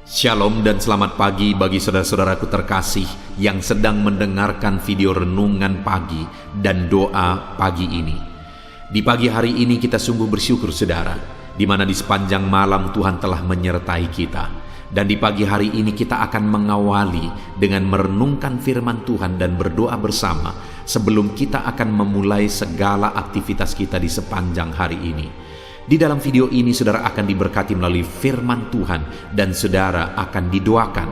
Shalom dan selamat pagi bagi saudara-saudaraku terkasih yang sedang mendengarkan video renungan pagi dan doa pagi ini. Di pagi hari ini kita sungguh bersyukur saudara, di mana di sepanjang malam Tuhan telah menyertai kita. Dan di pagi hari ini kita akan mengawali dengan merenungkan firman Tuhan dan berdoa bersama sebelum kita akan memulai segala aktivitas kita di sepanjang hari ini. Di dalam video ini saudara akan diberkati melalui firman Tuhan dan saudara akan didoakan.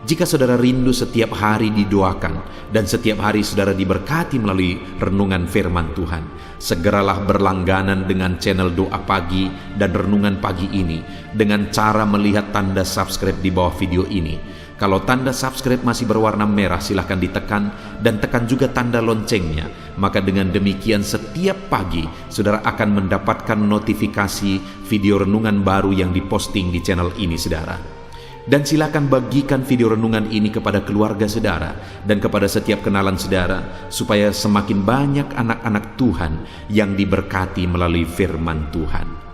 Jika saudara rindu setiap hari didoakan dan setiap hari saudara diberkati melalui renungan firman Tuhan, segeralah berlangganan dengan channel doa pagi dan renungan pagi ini dengan cara melihat tanda subscribe di bawah video ini. Kalau tanda subscribe masih berwarna merah, silahkan ditekan dan tekan juga tanda loncengnya. Maka dengan demikian setiap pagi saudara akan mendapatkan notifikasi video renungan baru yang diposting di channel ini saudara. Dan silakan bagikan video renungan ini kepada keluarga saudara dan kepada setiap kenalan saudara supaya semakin banyak anak-anak Tuhan yang diberkati melalui firman Tuhan.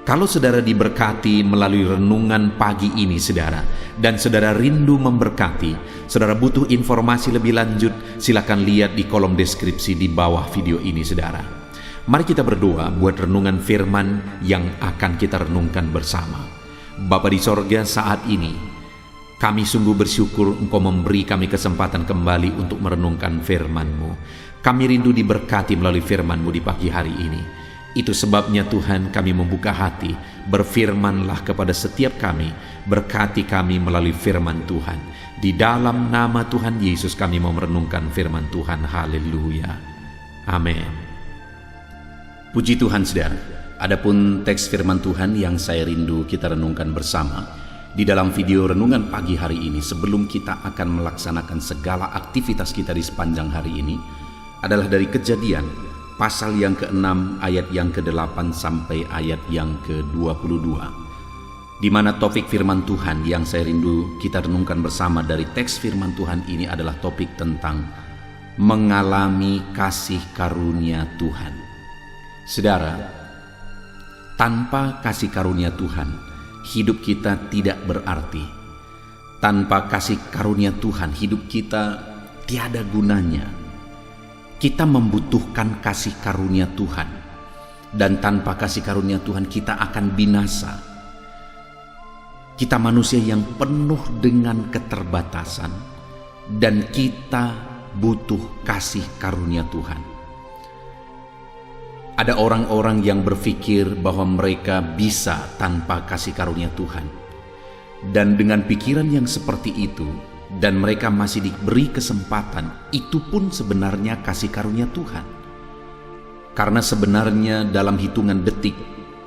Kalau saudara diberkati melalui renungan pagi ini saudara, dan saudara rindu memberkati, saudara butuh informasi lebih lanjut, silakan lihat di kolom deskripsi di bawah video ini saudara. Mari kita berdoa buat renungan firman yang akan kita renungkan bersama. Bapa di sorga, saat ini kami sungguh bersyukur Engkau memberi kami kesempatan kembali untuk merenungkan firman-Mu. Kami rindu diberkati melalui firman-Mu di pagi hari ini. Itu sebabnya Tuhan kami membuka hati, berfirmanlah kepada setiap kami, berkati kami melalui firman Tuhan. Di dalam nama Tuhan Yesus kami mau merenungkan firman Tuhan. Haleluya. Amin. Puji Tuhan saudara, adapun teks firman Tuhan yang saya rindu kita renungkan bersama di dalam video renungan pagi hari ini, sebelum kita akan melaksanakan segala aktivitas kita di sepanjang hari ini, adalah dari Kejadian pasal yang ke-6 ayat yang ke-8 sampai ayat yang ke-22, di mana topik firman Tuhan yang saya rindu kita renungkan bersama dari teks firman Tuhan ini adalah topik tentang mengalami kasih karunia Tuhan. Saudara, tanpa kasih karunia Tuhan, hidup kita tidak berarti. Tanpa kasih karunia Tuhan, hidup kita tiada gunanya. Kita membutuhkan kasih karunia Tuhan, dan tanpa kasih karunia Tuhan kita akan binasa. Kita manusia yang penuh dengan keterbatasan, dan kita butuh kasih karunia Tuhan. Ada orang-orang yang berpikir bahwa mereka bisa tanpa kasih karunia Tuhan, dan dengan pikiran yang seperti itu dan mereka masih diberi kesempatan, itu pun sebenarnya kasih karunia Tuhan. Karena sebenarnya dalam hitungan detik,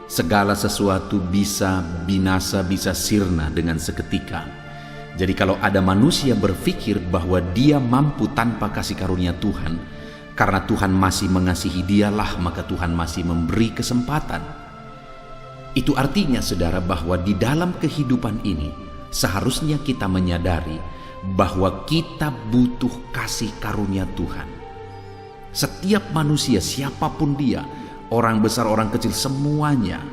segala sesuatu bisa binasa, bisa sirna dengan seketika. Jadi kalau ada manusia berpikir bahwa dia mampu tanpa kasih karunia Tuhan, karena Tuhan masih mengasihi dialah, maka Tuhan masih memberi kesempatan. Itu artinya saudara bahwa di dalam kehidupan ini, seharusnya kita menyadari bahwa kita butuh kasih karunia Tuhan. Setiap manusia, siapapun dia, orang besar, orang kecil, semuanya,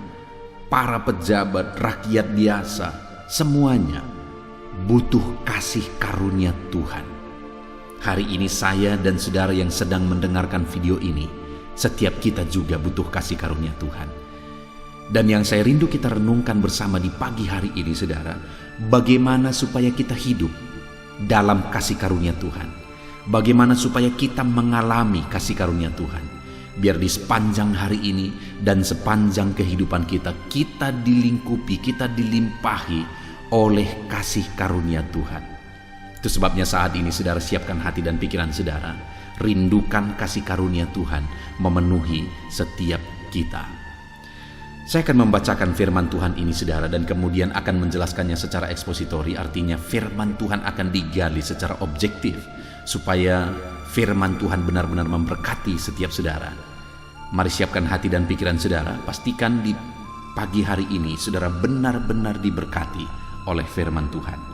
para pejabat, rakyat biasa, semuanya butuh kasih karunia Tuhan. Hari ini saya dan saudara yang sedang mendengarkan video ini, setiap kita juga butuh kasih karunia Tuhan. Dan yang saya rindu kita renungkan bersama di pagi hari ini saudara, bagaimana supaya kita hidup dalam kasih karunia Tuhan. Bagaimana supaya kita mengalami kasih karunia Tuhan, biar di sepanjang hari ini dan sepanjang kehidupan kita, kita dilingkupi, kita dilimpahi oleh kasih karunia Tuhan. Itu sebabnya saat ini saudara siapkan hati dan pikiran saudara, rindukan kasih karunia Tuhan memenuhi setiap kita. Saya akan membacakan firman Tuhan ini saudara, dan kemudian akan menjelaskannya secara ekspositori. Artinya firman Tuhan akan digali secara objektif supaya firman Tuhan benar-benar memberkati setiap saudara. Mari siapkan hati dan pikiran saudara. Pastikan di pagi hari ini saudara benar-benar diberkati oleh firman Tuhan.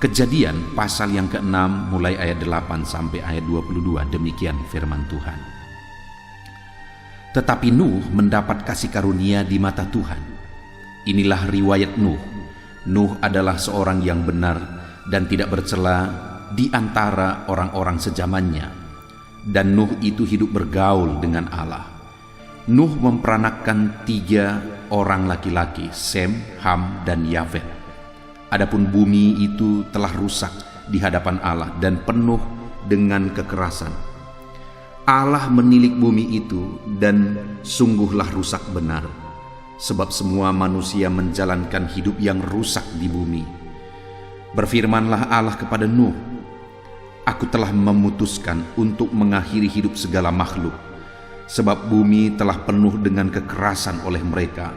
Kejadian pasal yang ke-6 mulai ayat 8 sampai ayat 22, demikian firman Tuhan. Tetapi Nuh mendapat kasih karunia di mata Tuhan. Inilah riwayat Nuh. Nuh adalah seorang yang benar dan tidak bercela di antara orang-orang sezamannya, dan Nuh itu hidup bergaul dengan Allah. Nuh memperanakkan 3 orang laki-laki, Sem, Ham, dan Yafet. Adapun bumi itu telah rusak di hadapan Allah dan penuh dengan kekerasan. Allah menilik bumi itu dan sungguhlah rusak benar, sebab semua manusia menjalankan hidup yang rusak di bumi. Berfirmanlah Allah kepada Nuh, "Aku telah memutuskan untuk mengakhiri hidup segala makhluk, sebab bumi telah penuh dengan kekerasan oleh mereka.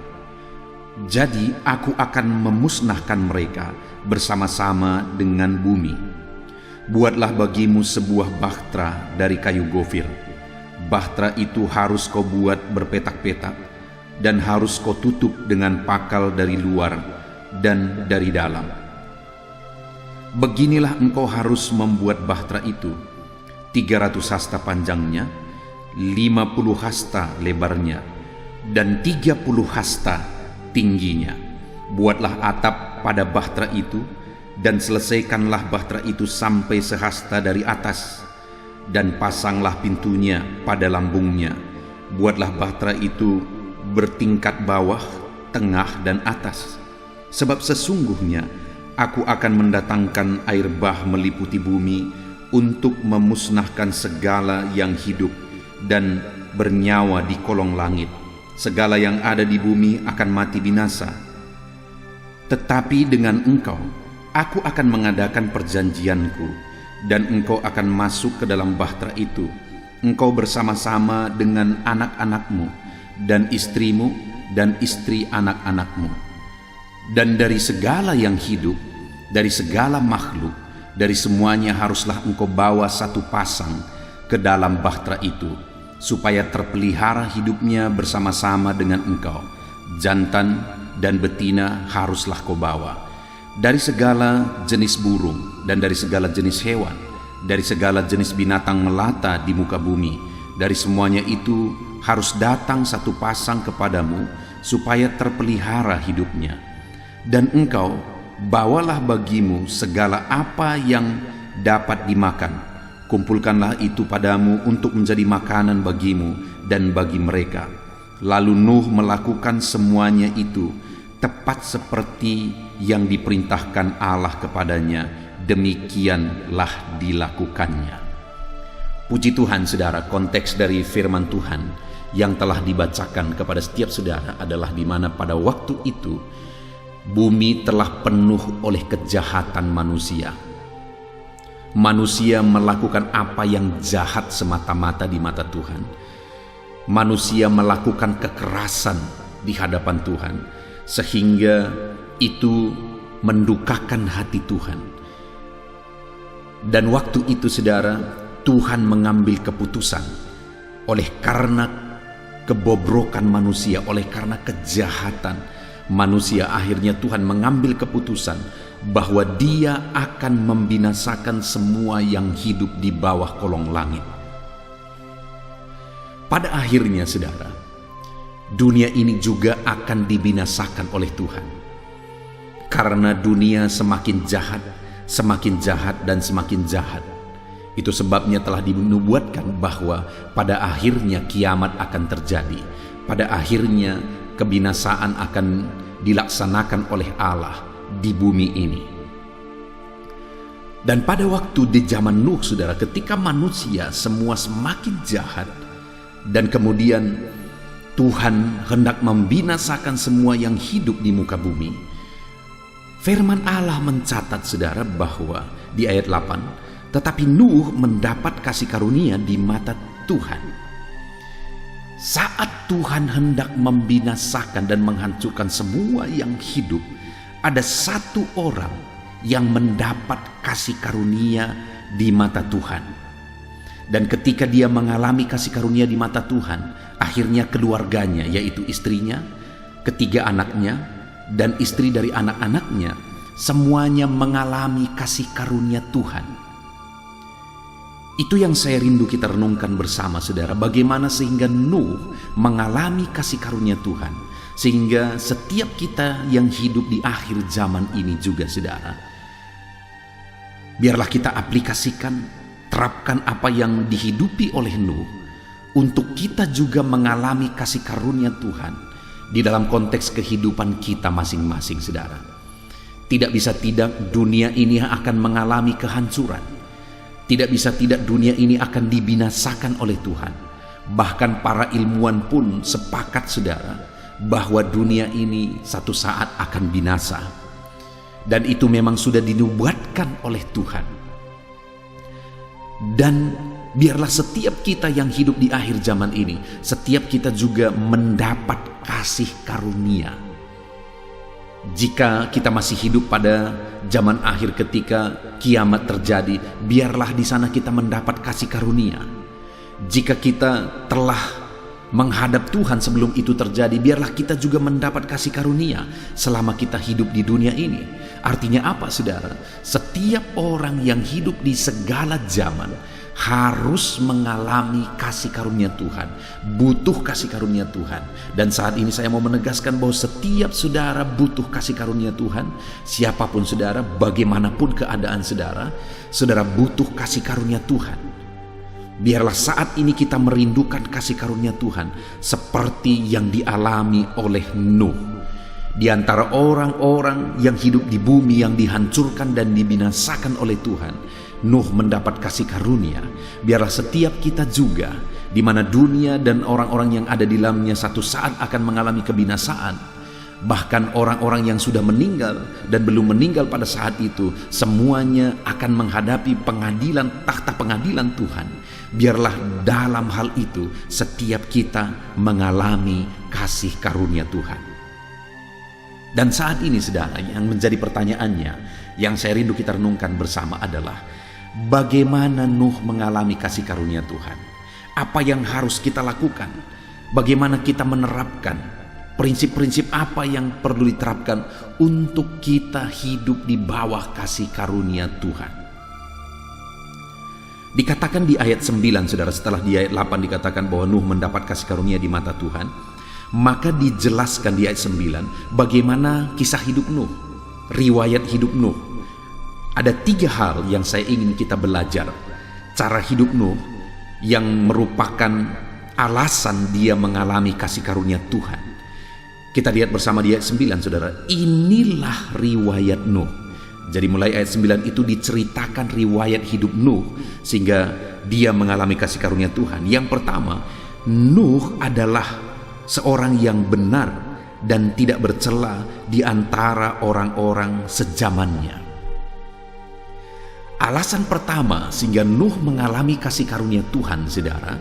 Jadi aku akan memusnahkan mereka bersama-sama dengan bumi. Buatlah bagimu sebuah bahtera dari kayu gofir. Bahtera itu harus kau buat berpetak-petak, dan harus kau tutup dengan pakal dari luar dan dari dalam. Beginilah engkau harus membuat bahtera itu: 300 hasta panjangnya, 50 hasta lebarnya, dan 30 hasta tingginya. Buatlah atap pada bahtera itu, dan selesaikanlah bahtera itu sampai sehasta dari atas, dan pasanglah pintunya pada lambungnya. Buatlah bahtera itu bertingkat bawah, tengah, dan atas. Sebab sesungguhnya aku akan mendatangkan air bah meliputi bumi untuk memusnahkan segala yang hidup dan bernyawa di kolong langit. Segala yang ada di bumi akan mati binasa. Tetapi dengan engkau aku akan mengadakan perjanjianku, dan engkau akan masuk ke dalam bahtera itu, engkau bersama-sama dengan anak-anakmu dan istrimu dan istri anak-anakmu. Dan dari segala yang hidup, dari segala makhluk, dari semuanya haruslah engkau bawa 1 pasang ke dalam bahtera itu, supaya terpelihara hidupnya bersama-sama dengan engkau. Jantan dan betina haruslah kau bawa. Dari segala jenis burung dan dari segala jenis hewan, dari segala jenis binatang melata di muka bumi, dari semuanya itu harus datang 1 pasang kepadamu, supaya terpelihara hidupnya. Dan engkau bawalah bagimu segala apa yang dapat dimakan. Kumpulkanlah itu padamu untuk menjadi makanan bagimu dan bagi mereka." Lalu Nuh melakukan semuanya itu tepat seperti yang diperintahkan Allah kepadanya. Demikianlah dilakukannya. Puji Tuhan, saudara. Konteks dari firman Tuhan yang telah dibacakan kepada setiap saudara adalah di mana pada waktu itu bumi telah penuh oleh kejahatan manusia. Manusia melakukan apa yang jahat semata-mata di mata Tuhan. Manusia melakukan kekerasan di hadapan Tuhan, sehingga itu mendukakan hati Tuhan. Dan waktu itu, saudara, Tuhan mengambil keputusan oleh karena kebobrokan manusia, oleh karena kejahatan manusia. Akhirnya Tuhan mengambil keputusan bahwa Dia akan membinasakan semua yang hidup di bawah kolong langit. Pada akhirnya, saudara, dunia ini juga akan dibinasakan oleh Tuhan. Karena dunia semakin jahat, dan semakin jahat. Itu sebabnya telah dinubuatkan bahwa pada akhirnya kiamat akan terjadi. Pada akhirnya kebinasaan akan dilaksanakan oleh Allah di bumi ini. Dan pada waktu di zaman Nuh, saudara, ketika manusia semua semakin jahat, dan kemudian Tuhan hendak membinasakan semua yang hidup di muka bumi, firman Allah mencatat, saudara, bahwa di ayat 8, tetapi Nuh mendapat kasih karunia di mata Tuhan. Saat Tuhan hendak membinasakan dan menghancurkan semua yang hidup, ada 1 orang yang mendapat kasih karunia di mata Tuhan. Dan ketika dia mengalami kasih karunia di mata Tuhan, akhirnya keluarganya, yaitu istrinya, 3 anaknya, dan istri dari anak-anaknya, semuanya mengalami kasih karunia Tuhan. Itu yang saya rindu kita renungkan bersama, saudara. Bagaimana sehingga Nuh mengalami kasih karunia Tuhan, Sehingga setiap kita yang hidup di akhir zaman ini juga, saudara, biarlah kita aplikasikan, terapkan apa yang dihidupi oleh Nuh untuk kita juga mengalami kasih karunia Tuhan di dalam konteks kehidupan kita masing-masing, saudara. Tidak bisa tidak dunia ini akan mengalami kehancuran. Tidak bisa tidak dunia ini akan dibinasakan oleh Tuhan. Bahkan para ilmuwan pun sepakat, saudara, bahwa dunia ini satu saat akan binasa. Dan itu memang sudah dinubuatkan oleh Tuhan. Dan biarlah setiap kita yang hidup di akhir zaman ini, setiap kita juga mendapat kasih karunia. Jika kita masih hidup pada zaman akhir ketika kiamat terjadi, biarlah di sana kita mendapat kasih karunia. Jika kita telah menghadap Tuhan sebelum itu terjadi, biarlah kita juga mendapat kasih karunia selama kita hidup di dunia ini. Artinya apa, saudara? Setiap orang yang hidup di segala zaman harus mengalami kasih karunia Tuhan, butuh kasih karunia Tuhan. Dan saat ini saya mau menegaskan bahwa setiap saudara butuh kasih karunia Tuhan. Siapapun saudara, bagaimanapun keadaan saudara, saudara butuh kasih karunia Tuhan. Biarlah saat ini kita merindukan kasih karunia Tuhan seperti yang dialami oleh Nuh. Di antara orang-orang yang hidup di bumi yang dihancurkan dan dibinasakan oleh Tuhan, Nuh mendapat kasih karunia. Biarlah setiap kita juga, di mana dunia dan orang-orang yang ada di dalamnya satu saat akan mengalami kebinasaan, bahkan orang-orang yang sudah meninggal dan belum meninggal pada saat itu, semuanya akan menghadapi pengadilan, takhta pengadilan Tuhan. Biarlah dalam hal itu setiap kita mengalami kasih karunia Tuhan. Dan saat ini, saudara, yang menjadi pertanyaannya, yang saya rindu kita renungkan bersama adalah bagaimana Nuh mengalami kasih karunia Tuhan? Apa yang harus kita lakukan? Bagaimana kita menerapkan prinsip-prinsip apa yang perlu diterapkan untuk kita hidup di bawah kasih karunia Tuhan? Dikatakan di ayat 9, saudara, setelah di ayat 8 dikatakan bahwa Nuh mendapat kasih karunia di mata Tuhan, maka dijelaskan di ayat 9 bagaimana kisah hidup Nuh, riwayat hidup Nuh. Ada 3 hal yang saya ingin kita belajar. Cara hidup Nuh yang merupakan alasan dia mengalami kasih karunia Tuhan. Kita lihat bersama di ayat 9, saudara. Inilah riwayat Nuh. Jadi mulai ayat 9 itu diceritakan riwayat hidup Nuh sehingga dia mengalami kasih karunia Tuhan. Yang pertama, Nuh adalah seorang yang benar dan tidak bercela di antara orang-orang sezamannya. Alasan pertama sehingga Nuh mengalami kasih karunia Tuhan, saudara,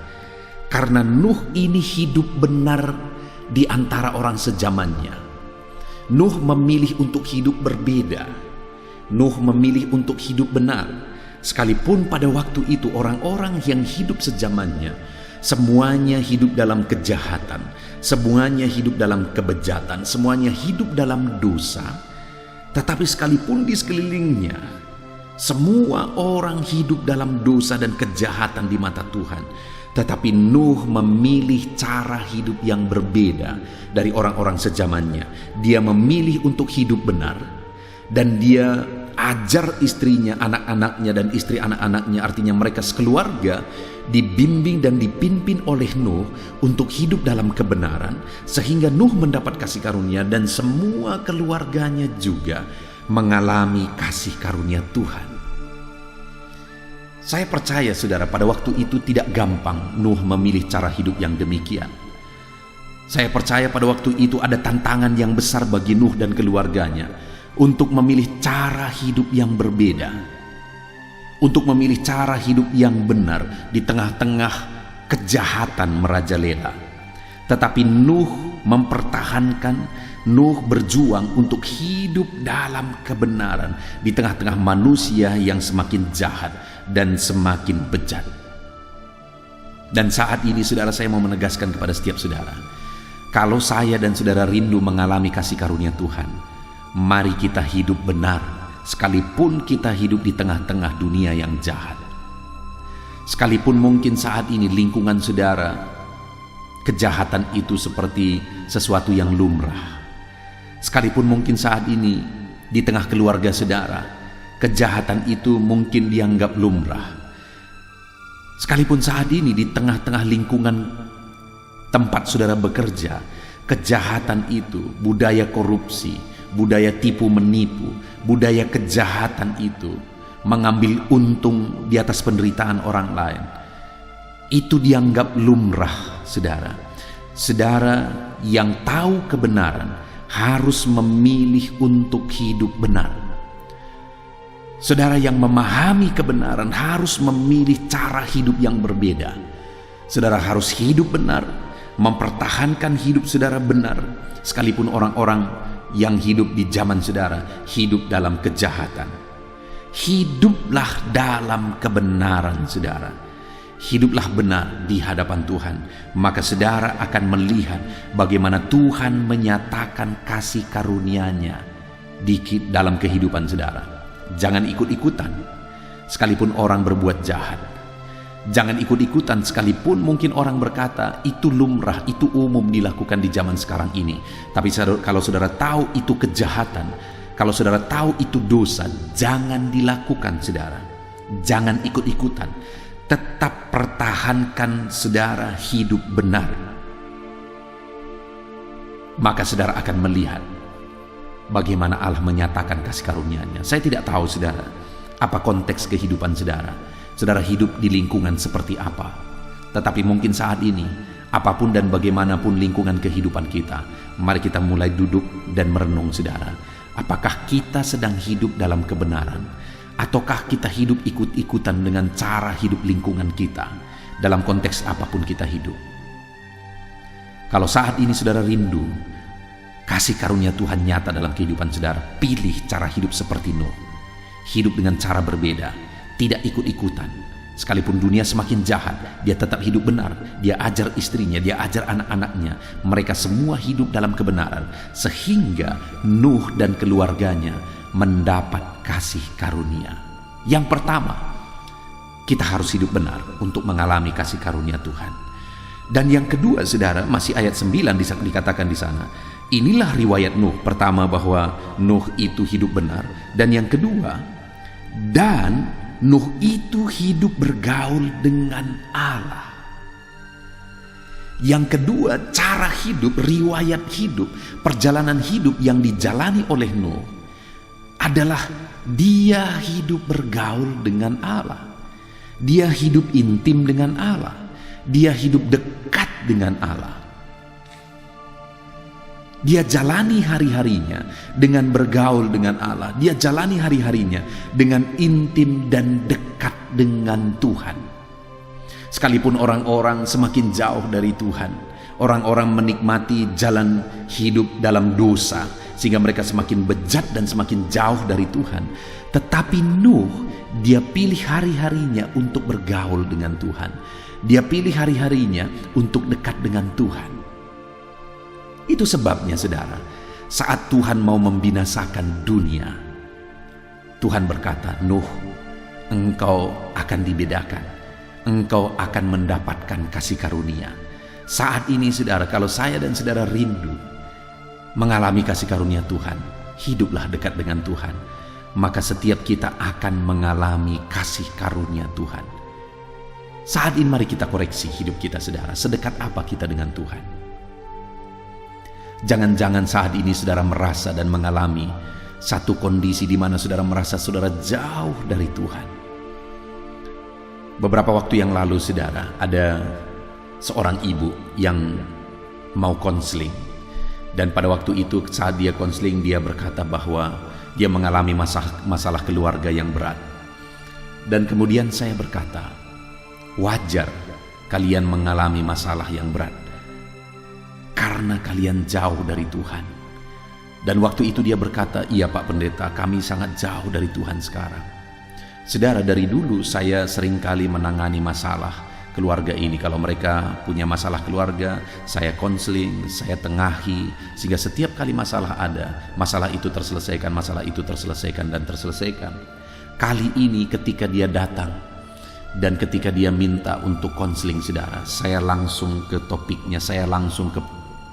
karena Nuh ini hidup benar di antara orang sezamannya. Nuh memilih untuk hidup berbeda. Nuh memilih untuk hidup benar. Sekalipun pada waktu itu orang-orang yang hidup sezamannya semuanya hidup dalam kejahatan, semuanya hidup dalam kebejatan, semuanya hidup dalam dosa. Tetapi sekalipun di sekelilingnya semua orang hidup dalam dosa dan kejahatan di mata Tuhan, tetapi Nuh memilih cara hidup yang berbeda dari orang-orang sezamannya. Dia memilih untuk hidup benar, dan dia ajar istrinya, anak-anaknya, dan istri anak-anaknya, artinya mereka sekeluarga, dibimbing dan dipimpin oleh Nuh untuk hidup dalam kebenaran, sehingga Nuh mendapat kasih karunia dan semua keluarganya juga mengalami kasih karunia Tuhan. Saya percaya, saudara, pada waktu itu tidak gampang Nuh memilih cara hidup yang demikian. Saya percaya pada waktu itu ada tantangan yang besar bagi Nuh dan keluarganya untuk memilih cara hidup yang berbeda, untuk memilih cara hidup yang benar di tengah-tengah kejahatan merajalela. Tetapi Nuh mempertahankan, Nuh berjuang untuk hidup dalam kebenaran di tengah-tengah manusia yang semakin jahat dan semakin bejat. Dan saat ini, saudara, saya mau menegaskan kepada setiap saudara, kalau saya dan saudara rindu mengalami kasih karunia Tuhan, mari kita hidup benar, sekalipun kita hidup di tengah-tengah dunia yang jahat. Sekalipun mungkin saat ini lingkungan saudara, kejahatan itu seperti sesuatu yang lumrah. Sekalipun mungkin saat ini di tengah keluarga saudara, kejahatan itu mungkin dianggap lumrah. Sekalipun saat ini di tengah-tengah lingkungan tempat saudara bekerja, kejahatan itu, budaya korupsi, budaya tipu menipu, budaya kejahatan itu mengambil untung di atas penderitaan orang lain, itu dianggap lumrah, saudara. Saudara yang tahu kebenaran harus memilih untuk hidup benar. Saudara yang memahami kebenaran harus memilih cara hidup yang berbeda. Saudara harus hidup benar, mempertahankan hidup saudara benar, sekalipun orang-orang yang hidup di zaman saudara hidup dalam kejahatan. Hiduplah dalam kebenaran, saudara. Hiduplah benar di hadapan Tuhan, maka saudara akan melihat bagaimana Tuhan menyatakan kasih karunia-Nya dalam kehidupan saudara. Jangan ikut-ikutan sekalipun orang berbuat jahat. Jangan ikut-ikutan sekalipun mungkin orang berkata itu lumrah, itu umum dilakukan di zaman sekarang ini. Tapi kalau saudara tahu itu kejahatan, kalau saudara tahu itu dosa, jangan dilakukan, saudara. Jangan ikut-ikutan. Tetap pertahankan saudara hidup benar. Maka saudara akan melihat bagaimana Allah menyatakan kasih karunia-Nya. Saya tidak tahu saudara, apa konteks kehidupan saudara. Saudara hidup di lingkungan seperti apa. Tetapi mungkin saat ini, apapun dan bagaimanapun lingkungan kehidupan kita, mari kita mulai duduk dan merenung, saudara. Apakah kita sedang hidup dalam kebenaran? Ataukah kita hidup ikut-ikutan dengan cara hidup lingkungan kita, dalam konteks apapun kita hidup? Kalau saat ini saudara rindu kasih karunia Tuhan nyata dalam kehidupan saudara, pilih cara hidup seperti Nuh. Hidup dengan cara berbeda, tidak ikut-ikutan. Sekalipun dunia semakin jahat, dia tetap hidup benar. Dia ajar istrinya, dia ajar anak-anaknya. Mereka semua hidup dalam kebenaran, sehingga Nuh dan keluarganya mendapat kasih karunia. Yang pertama, kita harus hidup benar untuk mengalami kasih karunia Tuhan. Dan yang kedua, saudara, masih ayat 9 dikatakan di sana. Inilah riwayat Nuh. Pertama, bahwa Nuh itu hidup benar. Dan yang kedua, dan Nuh itu hidup bergaul dengan Allah. Yang kedua, cara hidup, riwayat hidup, perjalanan hidup yang dijalani oleh Nuh adalah dia hidup bergaul dengan Allah. Dia hidup intim dengan Allah. Dia hidup dekat dengan Allah. Dia jalani hari-harinya dengan bergaul dengan Allah. Dia jalani hari-harinya dengan intim dan dekat dengan Tuhan. Sekalipun orang-orang semakin jauh dari Tuhan, orang-orang menikmati jalan hidup dalam dosa, sehingga mereka semakin bejat dan semakin jauh dari Tuhan. Tetapi Nuh, dia pilih hari-harinya untuk bergaul dengan Tuhan. Dia pilih hari-harinya untuk dekat dengan Tuhan. Itu sebabnya, saudara, saat Tuhan mau membinasakan dunia, Tuhan berkata, Nuh, engkau akan dibedakan. Engkau akan mendapatkan kasih karunia. Saat ini, saudara, kalau saya dan saudara rindu mengalami kasih karunia Tuhan, hiduplah dekat dengan Tuhan, maka setiap kita akan mengalami kasih karunia Tuhan. Saat ini mari kita koreksi hidup kita, saudara. Sedekat apa kita dengan Tuhan? Jangan-jangan saat ini saudara merasa dan mengalami satu kondisi di mana saudara merasa saudara jauh dari Tuhan. Beberapa waktu yang lalu, saudara, ada seorang ibu yang mau konseling. Dan pada waktu itu saat dia konseling, dia berkata bahwa dia mengalami masalah keluarga yang berat. Dan kemudian saya berkata, wajar kalian mengalami masalah yang berat, karena kalian jauh dari Tuhan. Dan waktu itu dia berkata, iya Pak Pendeta, kami sangat jauh dari Tuhan sekarang. Saudara, dari dulu saya seringkali menangani masalah keluarga ini. Kalau mereka punya masalah keluarga, saya konseling, saya tengahi, sehingga setiap kali masalah ada, masalah itu terselesaikan, masalah itu terselesaikan dan terselesaikan. Kali ini ketika dia datang dan ketika dia minta untuk konseling, saudara, saya langsung ke topiknya, saya langsung ke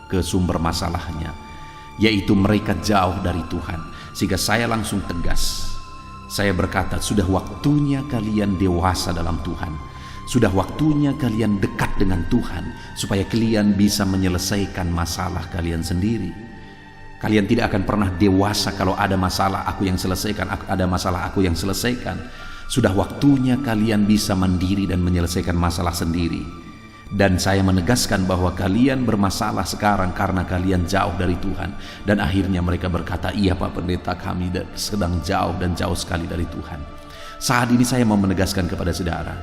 ke sumber masalahnya, yaitu mereka jauh dari Tuhan. Sehingga saya langsung tegas. Saya berkata, sudah waktunya kalian dewasa dalam Tuhan. Sudah waktunya kalian dekat dengan Tuhan, supaya kalian bisa menyelesaikan masalah kalian sendiri. Kalian tidak akan pernah dewasa kalau ada masalah aku yang selesaikan, ada masalah aku yang selesaikan. Sudah waktunya kalian bisa mandiri dan menyelesaikan masalah sendiri. Dan saya menegaskan bahwa kalian bermasalah sekarang karena kalian jauh dari Tuhan. Dan akhirnya mereka berkata, iya Pak Pendeta, kami sedang jauh dan jauh sekali dari Tuhan. Saat ini saya mau menegaskan kepada saudara,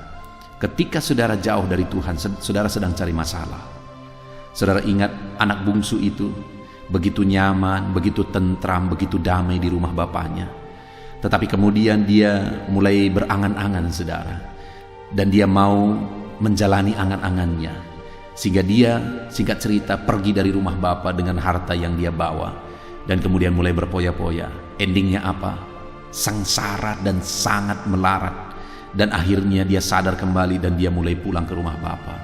ketika saudara jauh dari Tuhan, saudara sedang cari masalah. Saudara ingat anak bungsu itu begitu nyaman, begitu tentram, begitu damai di rumah bapaknya. Tetapi kemudian dia mulai berangan-angan, saudara. Dan dia mau menjalani angan-angannya. Sehingga dia, singkat cerita, pergi dari rumah bapa dengan harta yang dia bawa. Dan kemudian mulai berpoya-poya. Endingnya apa? Sengsara dan sangat melarat. Dan akhirnya dia sadar kembali dan dia mulai pulang ke rumah bapa.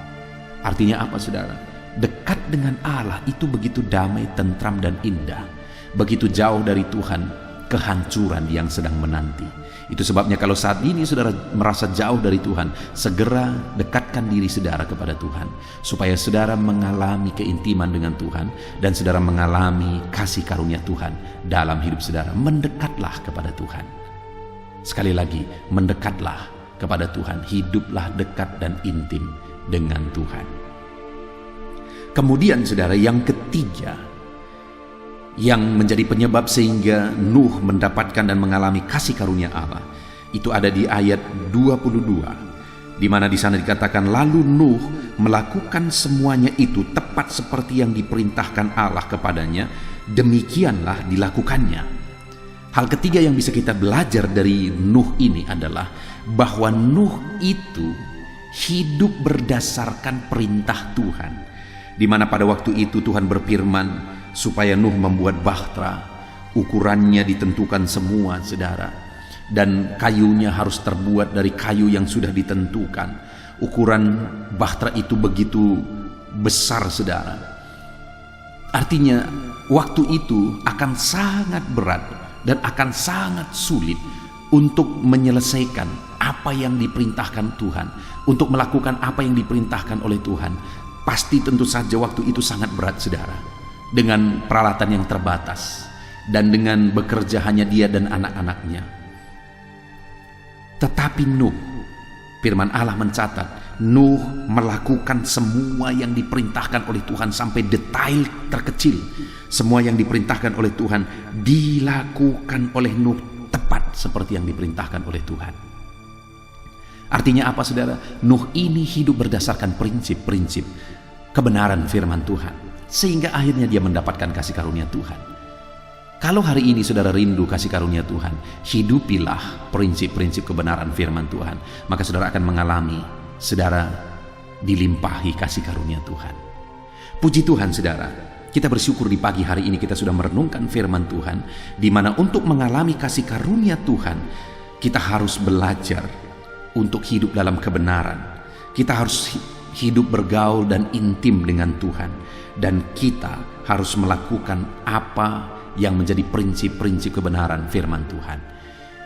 Artinya apa, saudara? Dekat dengan Allah itu begitu damai, tentram, dan indah. Begitu jauh dari Tuhan, kehancuran yang sedang menanti. Itu sebabnya kalau saat ini saudara merasa jauh dari Tuhan, segera dekatkan diri saudara kepada Tuhan, supaya saudara mengalami keintiman dengan Tuhan, dan saudara mengalami kasih karunia Tuhan dalam hidup saudara. Mendekatlah kepada Tuhan. Sekali lagi, mendekatlah kepada Tuhan. Hiduplah dekat dan intim dengan Tuhan. Kemudian saudara, yang ketiga yang menjadi penyebab sehingga Nuh mendapatkan dan mengalami kasih karunia Allah, itu ada di ayat 22, di mana di sana dikatakan, lalu Nuh melakukan semuanya itu tepat seperti yang diperintahkan Allah kepadanya, demikianlah dilakukannya. Hal ketiga yang bisa kita belajar dari Nuh ini adalah bahwa Nuh itu hidup berdasarkan perintah Tuhan, di mana pada waktu itu Tuhan berfirman supaya Nuh membuat bahtera. Ukurannya ditentukan semua, saudara, dan kayunya harus terbuat dari kayu yang sudah ditentukan. Ukuran bahtera itu begitu besar, saudara. Artinya waktu itu akan sangat berat dan akan sangat sulit untuk menyelesaikan apa yang diperintahkan Tuhan, untuk melakukan apa yang diperintahkan oleh Tuhan. Pasti tentu saja waktu itu sangat berat, saudara, dengan peralatan yang terbatas dan dengan bekerja hanya dia dan anak-anaknya. Tetapi Nuh, firman Allah mencatat, Nuh melakukan semua yang diperintahkan oleh Tuhan sampai detail terkecil. Semua yang diperintahkan oleh Tuhan dilakukan oleh Nuh tepat seperti yang diperintahkan oleh Tuhan. Artinya apa, saudara? Nuh ini hidup berdasarkan prinsip-prinsip kebenaran firman Tuhan, sehingga akhirnya dia mendapatkan kasih karunia Tuhan. Kalau hari ini saudara rindu kasih karunia Tuhan, hidupilah prinsip-prinsip kebenaran firman Tuhan, maka saudara akan mengalami, saudara, dilimpahi kasih karunia Tuhan. Puji Tuhan, saudara, kita bersyukur di pagi hari ini kita sudah merenungkan firman Tuhan, di mana untuk mengalami kasih karunia Tuhan, kita harus belajar untuk hidup dalam kebenaran. Kita harus hidup bergaul dan intim dengan Tuhan, dan kita harus melakukan apa yang menjadi prinsip-prinsip kebenaran firman Tuhan.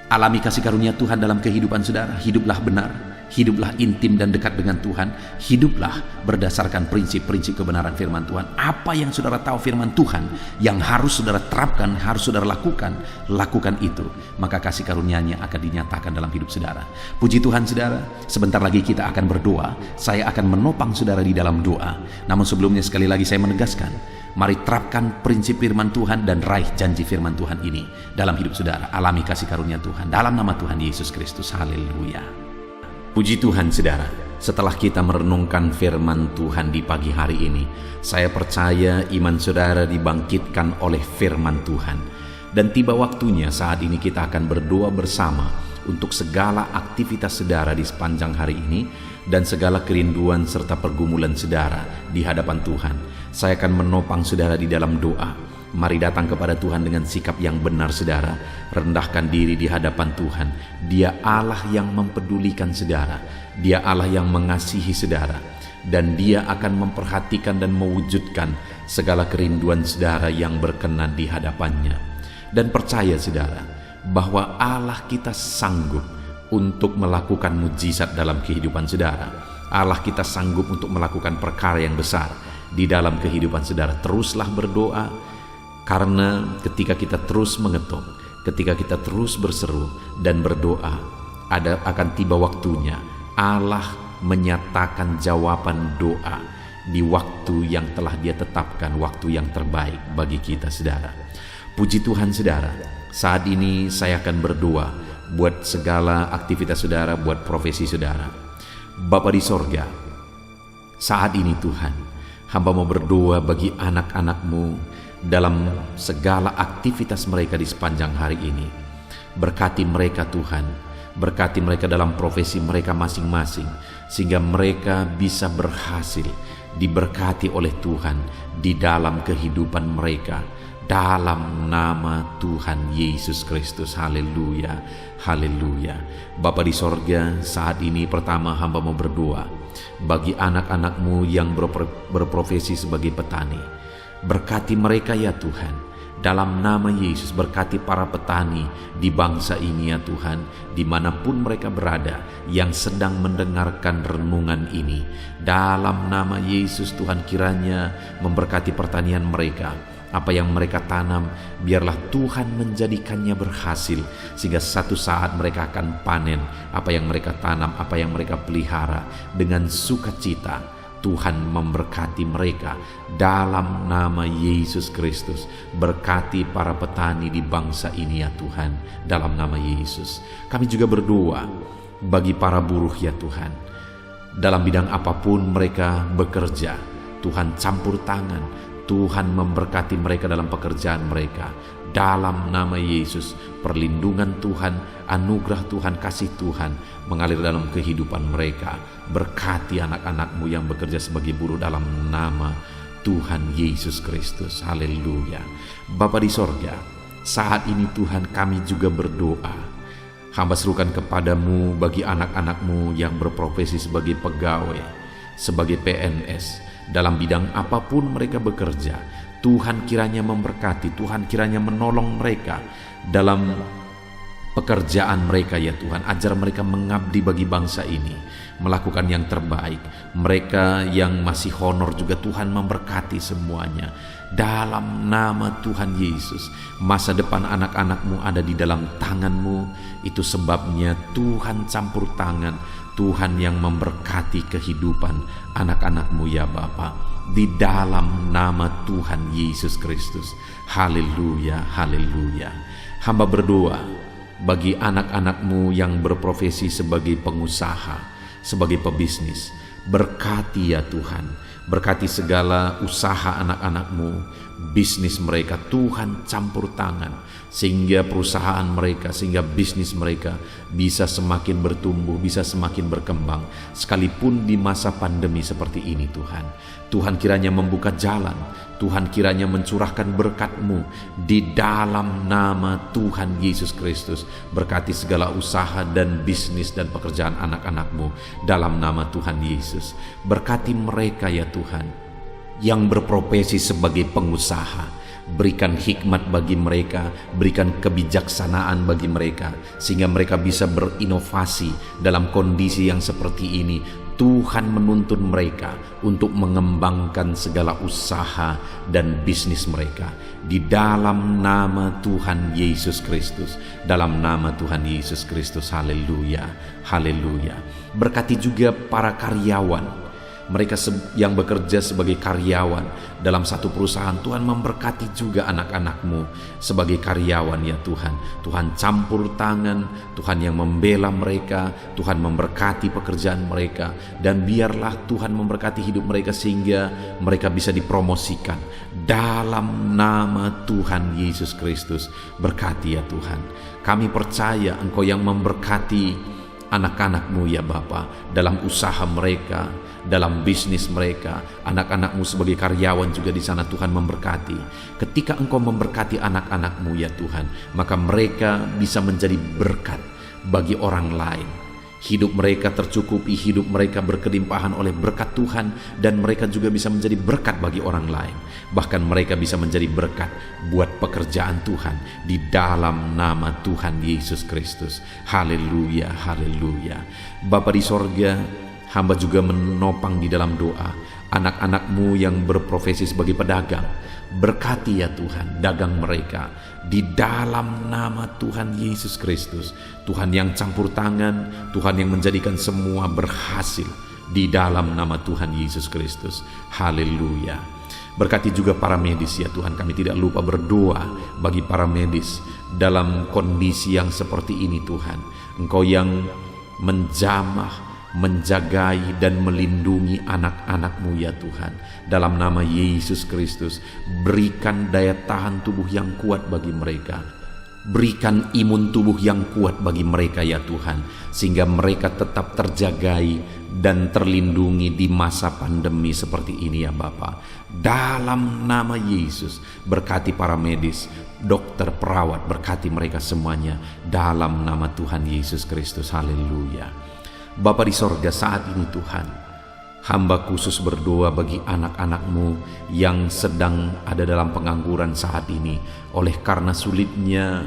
Alami kasih karunia Tuhan dalam kehidupan saudara. Hiduplah benar, hiduplah intim dan dekat dengan Tuhan. Hiduplah berdasarkan prinsip-prinsip kebenaran firman Tuhan. Apa yang saudara tahu firman Tuhan yang harus saudara terapkan, harus saudara lakukan, lakukan itu, maka kasih karunia-Nya akan dinyatakan dalam hidup saudara. Puji Tuhan, saudara. Sebentar lagi kita akan berdoa. Saya akan menopang saudara di dalam doa. Namun sebelumnya sekali lagi saya menegaskan, mari terapkan prinsip firman Tuhan dan raih janji firman Tuhan ini dalam hidup saudara. Alami kasih karunia Tuhan dalam nama Tuhan Yesus Kristus. Haleluya. Puji Tuhan, saudara. Setelah kita merenungkan firman Tuhan di pagi hari ini, saya percaya iman saudara dibangkitkan oleh firman Tuhan. Dan tiba waktunya saat ini kita akan berdoa bersama untuk segala aktivitas saudara di sepanjang hari ini dan segala kerinduan serta pergumulan saudara di hadapan Tuhan. Saya akan menopang saudara di dalam doa. Mari datang kepada Tuhan dengan sikap yang benar, saudara. Rendahkan diri di hadapan Tuhan. Dia Allah yang mempedulikan saudara. Dia Allah yang mengasihi saudara. dan Dia akan memperhatikan dan mewujudkan segala kerinduan saudara yang berkenan di hadapannya. Dan percaya saudara, bahwa Allah kita sanggup untuk melakukan mujizat dalam kehidupan saudara. Allah kita sanggup untuk melakukan perkara yang besar di dalam kehidupan saudara. Teruslah berdoa, karena ketika kita terus mengetuk, ketika kita terus berseru dan berdoa, akan tiba waktunya Allah menyatakan jawaban doa di waktu yang telah Dia tetapkan, waktu yang terbaik bagi kita saudara. Puji Tuhan saudara, saat ini saya akan berdoa buat segala aktivitas saudara, buat profesi saudara. Bapa di sorga, saat ini Tuhan, hamba mau berdoa bagi anak-anak-Mu dalam segala aktivitas mereka di sepanjang hari ini. Berkati mereka Tuhan, berkati mereka dalam profesi mereka masing-masing, sehingga mereka bisa berhasil, diberkati oleh Tuhan di dalam kehidupan mereka, dalam nama Tuhan Yesus Kristus. Haleluya, haleluya. Bapa di sorga, saat ini pertama hamba mau berdoa bagi anak-anak-Mu yang berprofesi sebagai petani. Berkati mereka ya Tuhan, dalam nama Yesus. Berkati para petani di bangsa ini ya Tuhan, dimanapun mereka berada yang sedang mendengarkan renungan ini. Dalam nama Yesus Tuhan, kiranya memberkati pertanian mereka. Apa yang mereka tanam, biarlah Tuhan menjadikannya berhasil, sehingga satu saat mereka akan panen apa yang mereka tanam, apa yang mereka pelihara dengan sukacita. Tuhan memberkati mereka dalam nama Yesus Kristus. Berkati para petani di bangsa ini ya Tuhan, dalam nama Yesus. Kami juga berdoa bagi para buruh ya Tuhan, dalam bidang apapun mereka bekerja. Tuhan campur tangan, Tuhan memberkati mereka dalam pekerjaan mereka. Dalam nama Yesus, perlindungan Tuhan, anugerah Tuhan, kasih Tuhan mengalir dalam kehidupan mereka. Berkati anak-anak-Mu yang bekerja sebagai buruh dalam nama Tuhan Yesus Kristus. Haleluya. Bapa di sorga, saat ini Tuhan kami juga berdoa. Hamba serukan kepadamu bagi anak-anak-Mu yang berprofesi sebagai pegawai, sebagai PNS, dalam bidang apapun mereka bekerja. Tuhan kiranya memberkati, Tuhan kiranya menolong mereka dalam pekerjaan mereka ya Tuhan. Ajar mereka mengabdi bagi bangsa ini, melakukan yang terbaik. Mereka yang masih honor juga Tuhan memberkati semuanya. Dalam nama Tuhan Yesus, masa depan anak-anak-Mu ada di dalam tangan-Mu. Itu sebabnya Tuhan campur tangan, Tuhan yang memberkati kehidupan anak-anak-Mu ya Bapa, di dalam nama Tuhan Yesus Kristus. Haleluya, haleluya. Hamba berdoa bagi anak-anak-Mu yang berprofesi sebagai pengusaha, sebagai pebisnis. Berkati ya Tuhan, berkati segala usaha anak-anak-Mu, bisnis mereka. Tuhan campur tangan, sehingga perusahaan mereka, sehingga bisnis mereka bisa semakin bertumbuh, bisa semakin berkembang, sekalipun di masa pandemi seperti ini Tuhan. Tuhan kiranya membuka jalan, Tuhan kiranya mencurahkan berkat-Mu di dalam nama Tuhan Yesus Kristus. Berkati segala usaha dan bisnis dan pekerjaan anak-anak-Mu dalam nama Tuhan Yesus. Berkati mereka ya Tuhan yang berprofesi sebagai pengusaha. Berikan hikmat bagi mereka, berikan kebijaksanaan bagi mereka, sehingga mereka bisa berinovasi dalam kondisi yang seperti ini. Tuhan menuntun mereka untuk mengembangkan segala usaha dan bisnis mereka di dalam nama Tuhan Yesus Kristus. Dalam nama Tuhan Yesus Kristus. Haleluya, haleluya. Berkati juga para karyawan, mereka yang bekerja sebagai karyawan dalam satu perusahaan. Tuhan memberkati juga anak-anak-Mu sebagai karyawan ya Tuhan. Tuhan campur tangan, Tuhan yang membela mereka, Tuhan memberkati pekerjaan mereka, dan biarlah Tuhan memberkati hidup mereka sehingga mereka bisa dipromosikan dalam nama Tuhan Yesus Kristus. Berkati ya Tuhan. Kami percaya Engkau yang memberkati anak-anak-Mu ya Bapa, dalam usaha mereka, dalam bisnis mereka. Anak-anak-Mu sebagai karyawan juga di sana Tuhan memberkati. Ketika Engkau memberkati anak-anak-Mu ya Tuhan, maka mereka bisa menjadi berkat bagi orang lain. Hidup mereka tercukupi, hidup mereka berkelimpahan oleh berkat Tuhan, dan mereka juga bisa menjadi berkat bagi orang lain. Bahkan mereka bisa menjadi berkat buat pekerjaan Tuhan di dalam nama Tuhan Yesus Kristus. Haleluya, haleluya. Bapa di sorga, hamba juga menopang di dalam doa anak-anak-Mu yang berprofesi sebagai pedagang. Berkati ya Tuhan dagang mereka di dalam nama Tuhan Yesus Kristus. Tuhan yang campur tangan, Tuhan yang menjadikan semua berhasil di dalam nama Tuhan Yesus Kristus. Haleluya. Berkati juga para medis ya Tuhan, kami tidak lupa berdoa bagi para medis dalam kondisi yang seperti ini Tuhan. Engkau yang menjamah, menjagai dan melindungi anak-anak-Mu ya Tuhan. Dalam nama Yesus Kristus, berikan daya tahan tubuh yang kuat bagi mereka. Berikan imun tubuh yang kuat bagi mereka ya Tuhan, sehingga mereka tetap terjagai dan terlindungi di masa pandemi seperti ini ya Bapa. Dalam nama Yesus, berkati para medis, dokter, perawat, berkati mereka semuanya dalam nama Tuhan Yesus Kristus. Haleluya. Bapa di sorga, saat ini Tuhan, hamba khusus berdoa bagi anak-anak-Mu yang sedang ada dalam pengangguran saat ini oleh karena sulitnya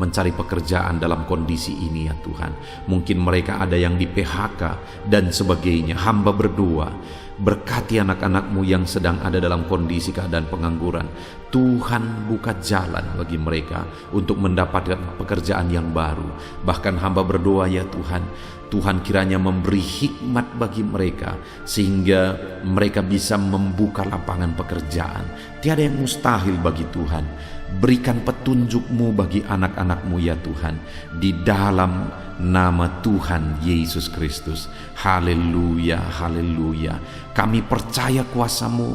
mencari pekerjaan dalam kondisi ini ya Tuhan. Mungkin mereka ada yang di PHK dan sebagainya. Hamba berdoa, berkati anak-anak-Mu yang sedang ada dalam kondisi keadaan pengangguran. Tuhan buka jalan bagi mereka untuk mendapatkan pekerjaan yang baru. Bahkan hamba berdoa ya Tuhan, Tuhan kiranya memberi hikmat bagi mereka sehingga mereka bisa membuka lapangan pekerjaan. Tiada yang mustahil bagi Tuhan. Berikan petunjuk-Mu bagi anak-anak-Mu ya Tuhan, di dalam nama Tuhan Yesus Kristus. Haleluya, haleluya. Kami percaya kuasa-Mu,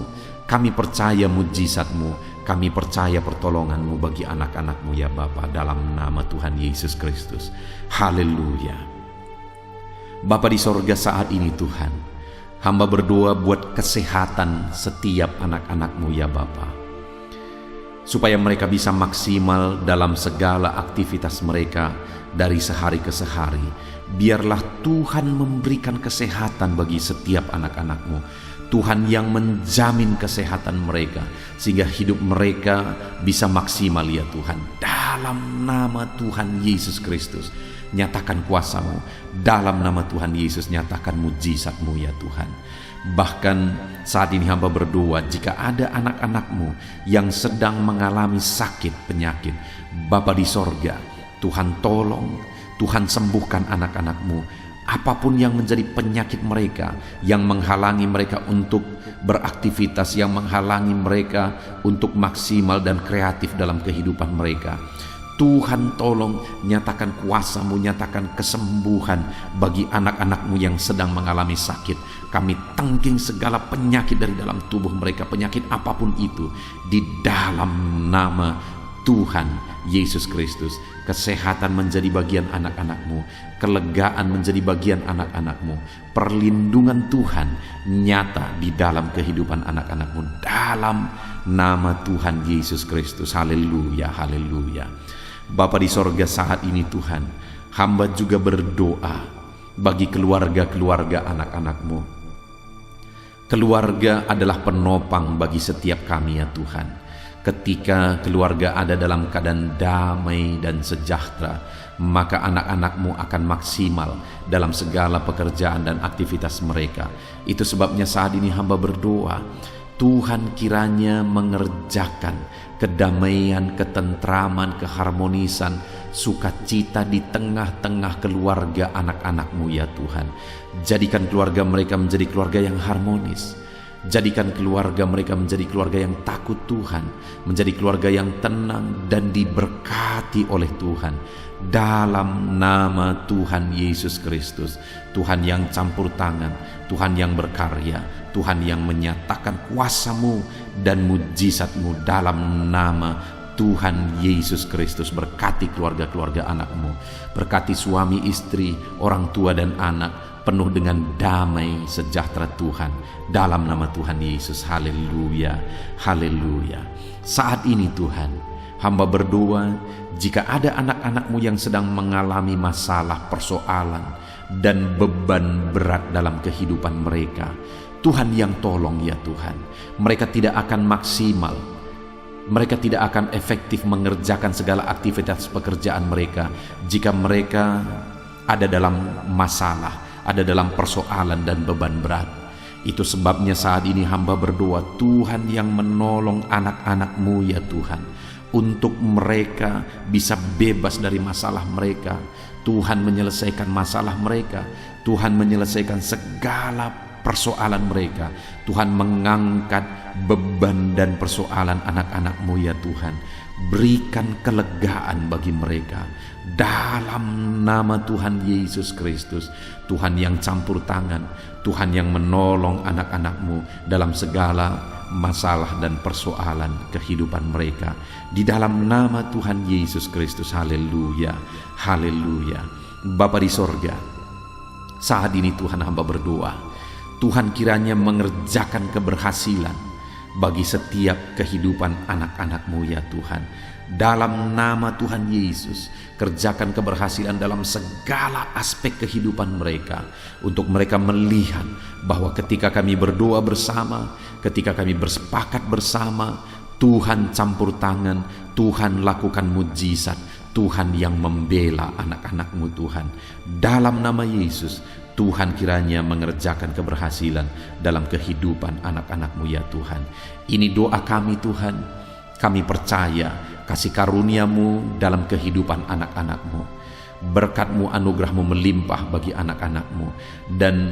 kami percaya mujizat-Mu, kami percaya pertolongan-Mu bagi anak-anak-Mu ya Bapa, dalam nama Tuhan Yesus Kristus. Haleluya. Bapa di sorga, saat ini Tuhan, hamba berdoa buat kesehatan setiap anak-anak-Mu ya Bapa, supaya mereka bisa maksimal dalam segala aktivitas mereka dari sehari ke sehari. Biarlah Tuhan memberikan kesehatan bagi setiap anak-anak-Mu. Tuhan yang menjamin kesehatan mereka sehingga hidup mereka bisa maksimal ya Tuhan. Dalam nama Tuhan Yesus Kristus, nyatakan kuasa-Mu. Dalam nama Tuhan Yesus, nyatakan mujizat-Mu ya Tuhan. Bahkan saat ini hamba berdoa, jika ada anak-anak-Mu yang sedang mengalami sakit penyakit, Bapa di sorga, Tuhan tolong, Tuhan sembuhkan anak-anak-Mu. Apapun yang menjadi penyakit mereka, yang menghalangi mereka untuk beraktivitas, yang menghalangi mereka untuk maksimal dan kreatif dalam kehidupan mereka, Tuhan tolong, nyatakan kuasa-Mu, nyatakan kesembuhan bagi anak-anak-Mu yang sedang mengalami sakit. Kami tangking segala penyakit dari dalam tubuh mereka, penyakit apapun itu, di dalam nama Tuhan Yesus Kristus. Kesehatan menjadi bagian anak-anak-Mu, kelegaan menjadi bagian anak-anak-Mu, perlindungan Tuhan nyata di dalam kehidupan anak-anak-Mu, dalam nama Tuhan Yesus Kristus. Haleluya, haleluya. Bapa di sorga, saat ini Tuhan, hamba juga berdoa bagi keluarga-keluarga anak-anak-Mu. Keluarga adalah penopang bagi setiap kami ya Tuhan. Ketika keluarga ada dalam keadaan damai dan sejahtera, maka anak-anak-Mu akan maksimal dalam segala pekerjaan dan aktivitas mereka. Itu sebabnya saat ini hamba berdoa, Tuhan kiranya mengerjakan kedamaian, ketentraman, keharmonisan, sukacita di tengah-tengah keluarga anak-anak-Mu ya Tuhan. Jadikan keluarga mereka menjadi keluarga yang harmonis. Jadikan keluarga mereka menjadi keluarga yang takut Tuhan, menjadi keluarga yang tenang dan diberkati oleh Tuhan. Dalam nama Tuhan Yesus Kristus, Tuhan yang campur tangan, Tuhan yang berkarya, Tuhan yang menyatakan kuasa-Mu dan mujizat-Mu, dalam nama Tuhan Yesus Kristus. Berkati keluarga-keluarga anak-Mu, berkati suami, istri, orang tua dan anak, penuh dengan damai sejahtera Tuhan, dalam nama Tuhan Yesus. Haleluya, haleluya. Saat ini Tuhan, hamba berdoa, jika ada anak-anak-Mu yang sedang mengalami masalah, persoalan, dan beban berat dalam kehidupan mereka. Tuhan yang tolong ya Tuhan, mereka tidak akan maksimal, mereka tidak akan efektif mengerjakan segala aktivitas pekerjaan mereka jika mereka ada dalam masalah, ada dalam persoalan dan beban berat. Itu sebabnya saat ini hamba berdoa, Tuhan yang menolong anak-anak-Mu ya Tuhan, untuk mereka bisa bebas dari masalah mereka. Tuhan menyelesaikan masalah mereka, Tuhan menyelesaikan segala persoalan mereka. Tuhan mengangkat beban dan persoalan anak-anak-Mu ya Tuhan. Berikan kelegaan bagi mereka dalam nama Tuhan Yesus Kristus. Tuhan yang campur tangan, Tuhan yang menolong anak-anak-Mu dalam segala masalah dan persoalan kehidupan mereka, di dalam nama Tuhan Yesus Kristus. Haleluya, haleluya. Bapa di sorga, saat ini Tuhan hamba berdoa, Tuhan kiranya mengerjakan keberhasilan bagi setiap kehidupan anak-anak-Mu ya Tuhan. Dalam nama Tuhan Yesus, kerjakan keberhasilan dalam segala aspek kehidupan mereka, untuk mereka melihat bahwa ketika kami berdoa bersama, ketika kami bersepakat bersama, Tuhan campur tangan, Tuhan lakukan mujizat, Tuhan yang membela anak-anak-Mu Tuhan. Dalam nama Yesus, Tuhan kiranya mengerjakan keberhasilan dalam kehidupan anak-anak-Mu ya Tuhan. Ini doa kami Tuhan. Kami percaya kasih karunia-Mu dalam kehidupan anak-anak-Mu. Berkat-Mu, anugerah-Mu melimpah bagi anak-anak-Mu. Dan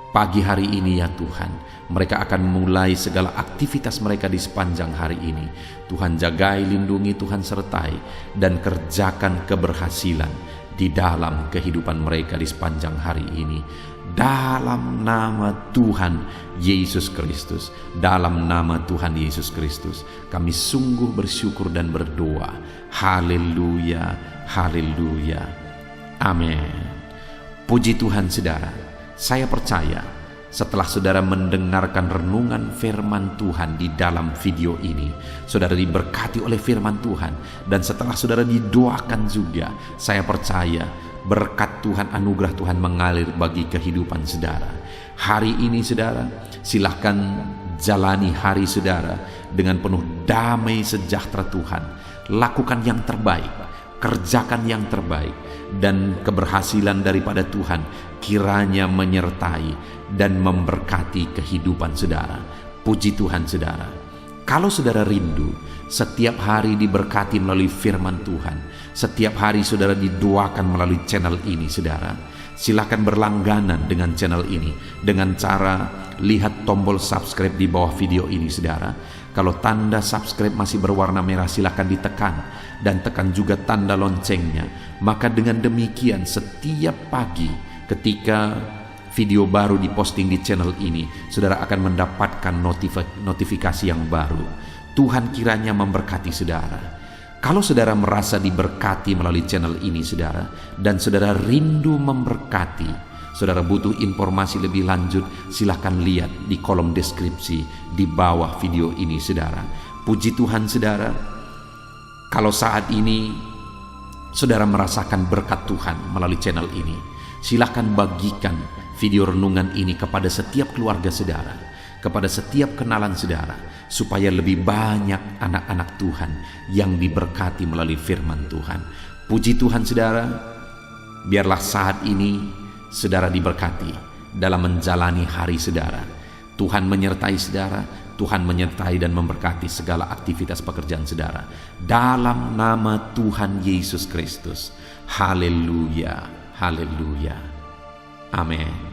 pagi hari ini ya Tuhan, mereka akan mulai segala aktivitas mereka di sepanjang hari ini. Tuhan jagai, lindungi, Tuhan sertai, dan kerjakan keberhasilan di dalam kehidupan mereka di sepanjang hari ini. Dalam nama Tuhan Yesus Kristus, dalam nama Tuhan Yesus Kristus, kami sungguh bersyukur dan berdoa. Haleluya, haleluya, amin. Puji Tuhan saudara, saya percaya setelah saudara mendengarkan renungan firman Tuhan di dalam video ini, saudara diberkati oleh firman Tuhan. Dan setelah saudara didoakan juga, saya percaya berkat Tuhan, anugerah Tuhan mengalir bagi kehidupan saudara. Hari ini saudara, silahkan jalani hari saudara dengan penuh damai sejahtera Tuhan. Lakukan yang terbaik, kerjakan yang terbaik, dan keberhasilan daripada Tuhan kiranya menyertai dan memberkati kehidupan saudara. Puji Tuhan saudara. Kalau saudara rindu setiap hari diberkati melalui firman Tuhan, setiap hari saudara didoakan melalui channel ini saudara, silakan berlangganan dengan channel ini dengan cara lihat tombol subscribe di bawah video ini saudara. Kalau tanda subscribe masih berwarna merah, silakan ditekan, dan tekan juga tanda loncengnya. Maka dengan demikian setiap pagi ketika video baru diposting di channel ini, saudara akan mendapatkan notifikasi yang baru. Tuhan kiranya memberkati saudara. Kalau saudara merasa diberkati melalui channel ini saudara, dan saudara rindu memberkati, saudara butuh informasi lebih lanjut, silahkan lihat di kolom deskripsi di bawah video ini saudara. Puji Tuhan saudara. Kalau saat ini saudara merasakan berkat Tuhan melalui channel ini, silahkan bagikan video renungan ini kepada setiap keluarga saudara, kepada setiap kenalan saudara, supaya lebih banyak anak-anak Tuhan yang diberkati melalui firman Tuhan. Puji Tuhan saudara. Biarlah saat ini saudara diberkati dalam menjalani hari saudara. Tuhan menyertai saudara, Tuhan menyertai dan memberkati segala aktivitas pekerjaan saudara. Dalam nama Tuhan Yesus Kristus. Haleluya, haleluya, amin.